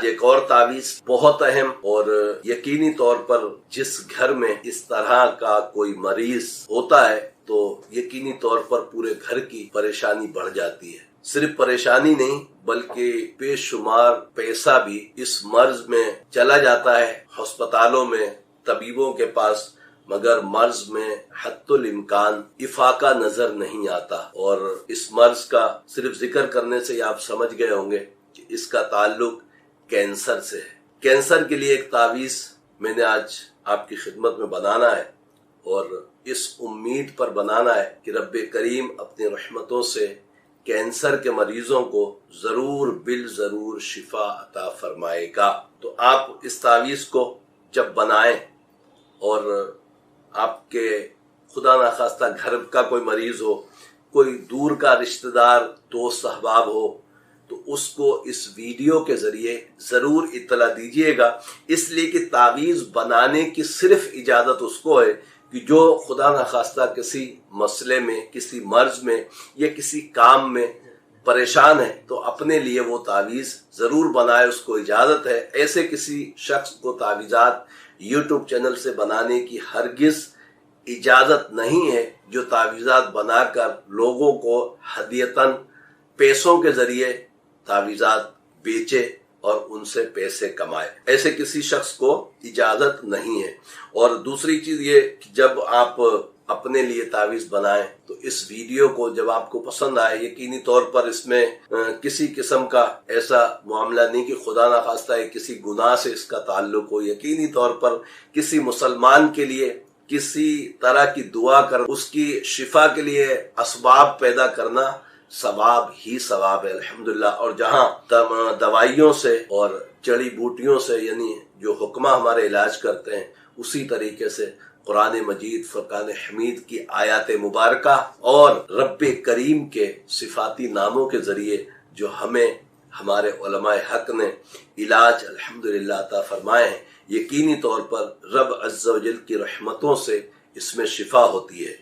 آج ایک اور تعویذ بہت اہم اور یقینی طور پر جس گھر میں اس طرح کا کوئی مریض ہوتا ہے تو یقینی طور پر پورے گھر کی پریشانی بڑھ جاتی ہے۔ صرف پریشانی نہیں بلکہ بے شمار پیسہ بھی اس مرض میں چلا جاتا ہے ہسپتالوں میں، طبیبوں کے پاس، مگر مرض میں حد الامکان افاقہ نظر نہیں آتا۔ اور اس مرض کا صرف ذکر کرنے سے آپ سمجھ گئے ہوں گے کہ اس کا تعلق کینسر سے ہے۔ کینسر کے لیے ایک تعویذ میں نے آج آپ کی خدمت میں بنانا ہے اور اس امید پر بنانا ہے کہ رب کریم اپنی رحمتوں سے کینسر کے مریضوں کو ضرور شفا عطا فرمائے گا۔ تو آپ اس تعویذ کو جب بنائیں اور آپ کے خدا نخواستہ گھر کا کوئی مریض ہو، کوئی دور کا رشتہ دار، دوست احباب ہو، تو اس کو اس ویڈیو کے ذریعے ضرور اطلاع دیجیے گا، اس لیے کہ تعویذ بنانے کی صرف اجازت اس کو ہے کہ جو خدا نخواستہ کسی مسئلے میں، کسی مرض میں یا کسی کام میں پریشان ہے تو اپنے لیے وہ تعویذ ضرور بنائے، اس کو اجازت ہے۔ ایسے کسی شخص کو تعویذات یوٹیوب چینل سے بنانے کی ہرگز اجازت نہیں ہے جو تعویذات بنا کر لوگوں کو ہدیتاً پیسوں کے ذریعے تعویذات بیچے اور ان سے پیسے کمائے۔ ایسے کسی شخص کو اجازت نہیں ہے۔ اور دوسری چیز یہ کہ جب آپ اپنے لیے تعویذ بنائیں تو اس ویڈیو کو جب آپ کو پسند آئے، یقینی طور پر اس میں کسی قسم کا ایسا معاملہ نہیں کہ خدا نخواستہ ہے کسی گناہ سے اس کا تعلق ہو، یقینی طور پر کسی مسلمان کے لیے کسی طرح کی دعا کر اس کی شفا کے لیے اسباب پیدا کرنا ثواب ہی ثواب ہے الحمدللہ۔ اور جہاں دوائیوں سے اور جڑی بوٹیوں سے یعنی جو حکمہ ہمارے علاج کرتے ہیں، اسی طریقے سے قرآن مجید، فرقان حمید کی آیات مبارکہ اور رب کریم کے صفاتی ناموں کے ذریعے جو ہمیں ہمارے علماء حق نے علاج الحمدللہ عطا فرمائے ہیں، یقینی طور پر رب عز و جل کی رحمتوں سے اس میں شفا ہوتی ہے۔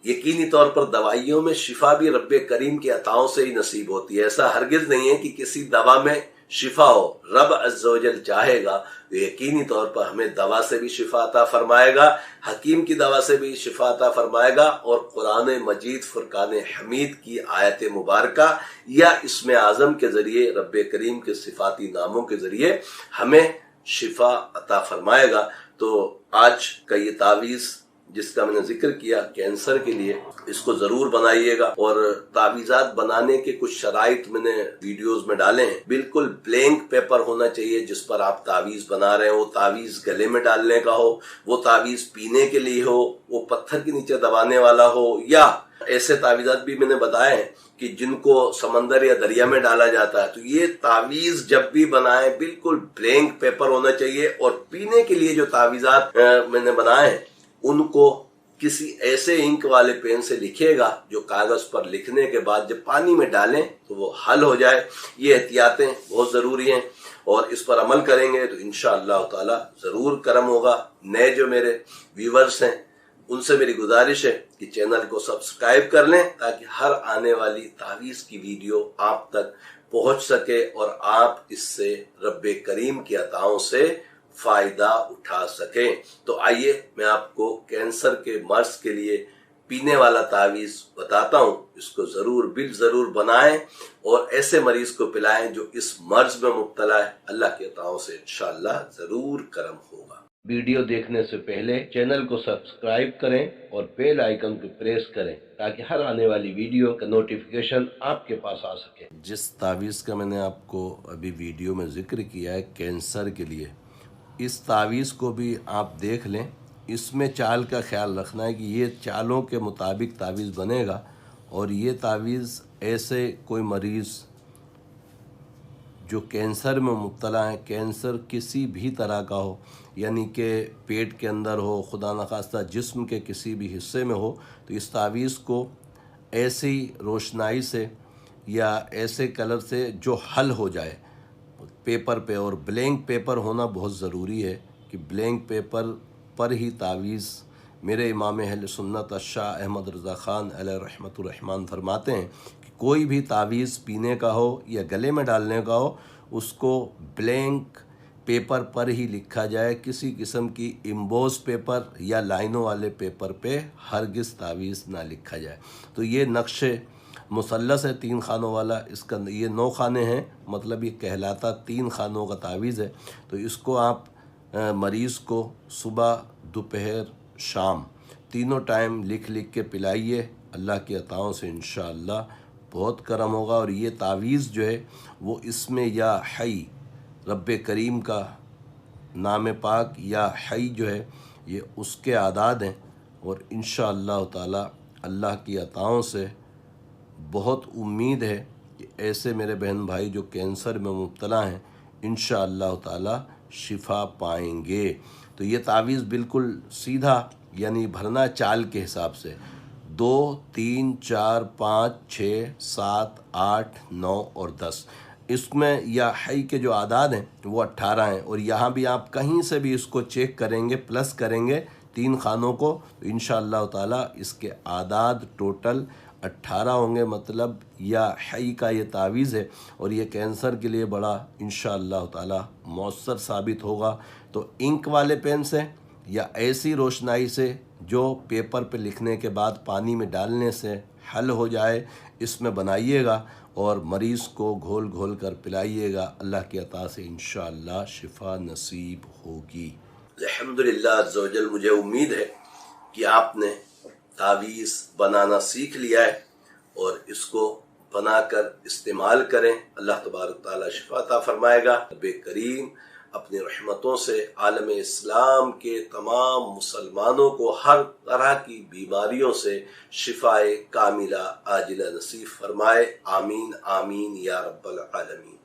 یقینی طور پر دوائیوں میں شفا بھی رب کریم کے عطاؤں سے ہی نصیب ہوتی ہے۔ ایسا ہرگز نہیں ہے کہ کسی دوا میں شفا ہو، رب عز و جل چاہے گا تو یقینی طور پر ہمیں دوا سے بھی شفا عطا فرمائے گا، حکیم کی دوا سے بھی شفا عطا فرمائے گا، اور قرآن مجید فرقان حمید کی آیت مبارکہ یا اسم اعظم کے ذریعے رب کریم کے صفاتی ناموں کے ذریعے ہمیں شفا عطا فرمائے گا۔ تو آج کا یہ تعویذ جس کا میں نے ذکر کیا کینسر کے لیے، اس کو ضرور بنائیے گا۔ اور تعویذات بنانے کے کچھ شرائط میں نے ویڈیوز میں ڈالے ہیں۔ بالکل بلینک پیپر ہونا چاہیے جس پر آپ تعویذ بنا رہے ہیں، وہ تعویذ گلے میں ڈالنے کا ہو، وہ تعویذ پینے کے لیے ہو، وہ پتھر کے نیچے دبانے والا ہو، یا ایسے تعویذات بھی میں نے بتائے ہیں کہ جن کو سمندر یا دریا میں ڈالا جاتا ہے۔ تو یہ تعویذ جب بھی بنائیں بالکل بلینک پیپر ہونا چاہیے، اور پینے کے لیے جو تعویذات میں نے بنائے ہیں ان کو کسی ایسے انک والے پین سے لکھیے گا جو کاغذ پر لکھنے کے بعد جب پانی میں ڈالیں تو وہ حل ہو جائے۔ یہ احتیاطیں بہت ضروری ہیں اور اس پر عمل کریں گے تو انشاءاللہ تعالی ضرور کرم ہوگا۔ نئے جو میرے ویورز ہیں ان سے میری گزارش ہے کہ چینل کو سبسکرائب کر لیں تاکہ ہر آنے والی تعویذ کی ویڈیو آپ تک پہنچ سکے اور آپ اس سے رب کریم کی عطاؤں سے فائدہ اٹھا سکیں۔ تو آئیے میں آپ کو کینسر کے مرض کے لیے پینے والا تعویذ بتاتا ہوں۔ اس کو ضرور بنائیں اور ایسے مریض کو پلائیں جو اس مرض میں مبتلا ہے۔ اللہ کی عطاؤں سے انشاءاللہ ضرور کرم ہوگا۔ ویڈیو دیکھنے سے پہلے چینل کو سبسکرائب کریں اور بیل آئیکن کو پریس کریں تاکہ ہر آنے والی ویڈیو کا نوٹیفیکیشن آپ کے پاس آ سکے۔ جس تعویذ کا میں نے آپ کو ابھی ویڈیو میں ذکر کیا ہے کینسر کے لیے، اس تعویذ کو بھی آپ دیکھ لیں۔ اس میں چال کا خیال رکھنا ہے کہ یہ چالوں کے مطابق تعویذ بنے گا، اور یہ تعویذ ایسے کوئی مریض جو کینسر میں مبتلا ہے، کینسر کسی بھی طرح کا ہو، یعنی کہ پیٹ کے اندر ہو، خدا نخواستہ جسم کے کسی بھی حصے میں ہو، تو اس تعویذ کو ایسی روشنائی سے یا ایسے کلر سے جو حل ہو جائے پیپر پہ، اور بلینک پیپر ہونا بہت ضروری ہے کہ بلینک پیپر پر ہی تعویذ۔ میرے امام اہل سنت شاہ احمد رضا خان علیہ رحمۃ الرحمن فرماتے ہیں کہ کوئی بھی تعویذ پینے کا ہو یا گلے میں ڈالنے کا ہو، اس کو بلینک پیپر پر ہی لکھا جائے، کسی قسم کی امبوس پیپر یا لائنوں والے پیپر پہ ہرگز تعویذ نہ لکھا جائے۔ تو یہ نقش مثلث ہے 3 خانوں والا، اس کا یہ 9 خانے ہیں، مطلب یہ کہلاتا 3 خانوں کا تعویذ ہے۔ تو اس کو آپ مریض کو صبح دوپہر شام تینوں ٹائم لکھ کے پلائیے، اللہ کی عطاؤں سے انشاءاللہ بہت کرم ہوگا۔ اور یہ تعویذ جو ہے وہ اس میں یا حی رب کریم کا نام پاک یا حی جو ہے یہ اس کے اعداد ہیں، اور انشاءاللہ تعالی اللہ کی عطاؤں سے بہت امید ہے کہ ایسے میرے بہن بھائی جو کینسر میں مبتلا ہیں انشاءاللہ تعالی شفا پائیں گے۔ تو یہ تعویذ بالکل سیدھا یعنی بھرنا چال کے حساب سے 2 3 4 5 6 7 8 9 اور 10، اس میں یا حی کے جو اعداد ہیں وہ 18 ہیں، اور یہاں بھی آپ کہیں سے بھی اس کو چیک کریں گے، پلس کریں گے 3 خانوں کو، تو انشاءاللہ تعالی اس کے اعداد ٹوٹل 18 ہوں گے۔ مطلب یا حی کا یہ تعویذ ہے اور یہ کینسر کے لیے بڑا انشاءاللہ تعالی مؤثر ثابت ہوگا۔ تو انک والے پین سے یا ایسی روشنائی سے جو پیپر پہ لکھنے کے بعد پانی میں ڈالنے سے حل ہو جائے، اس میں بنائیے گا اور مریض کو گھول گھول کر پلائیے گا، اللہ کی عطا سے انشاءاللہ شفا نصیب ہوگی۔ الحمدللہ عز و جل، مجھے امید ہے کہ آپ نے تعویذ بنانا سیکھ لیا ہے اور اس کو بنا کر استعمال کریں، اللہ تبارک تعالی شفا عطا فرمائے گا۔ رب کریم اپنی رحمتوں سے عالم اسلام کے تمام مسلمانوں کو ہر طرح کی بیماریوں سے شفائے کاملہ عاجلہ نصیب فرمائے، آمین آمین یا رب العالمین۔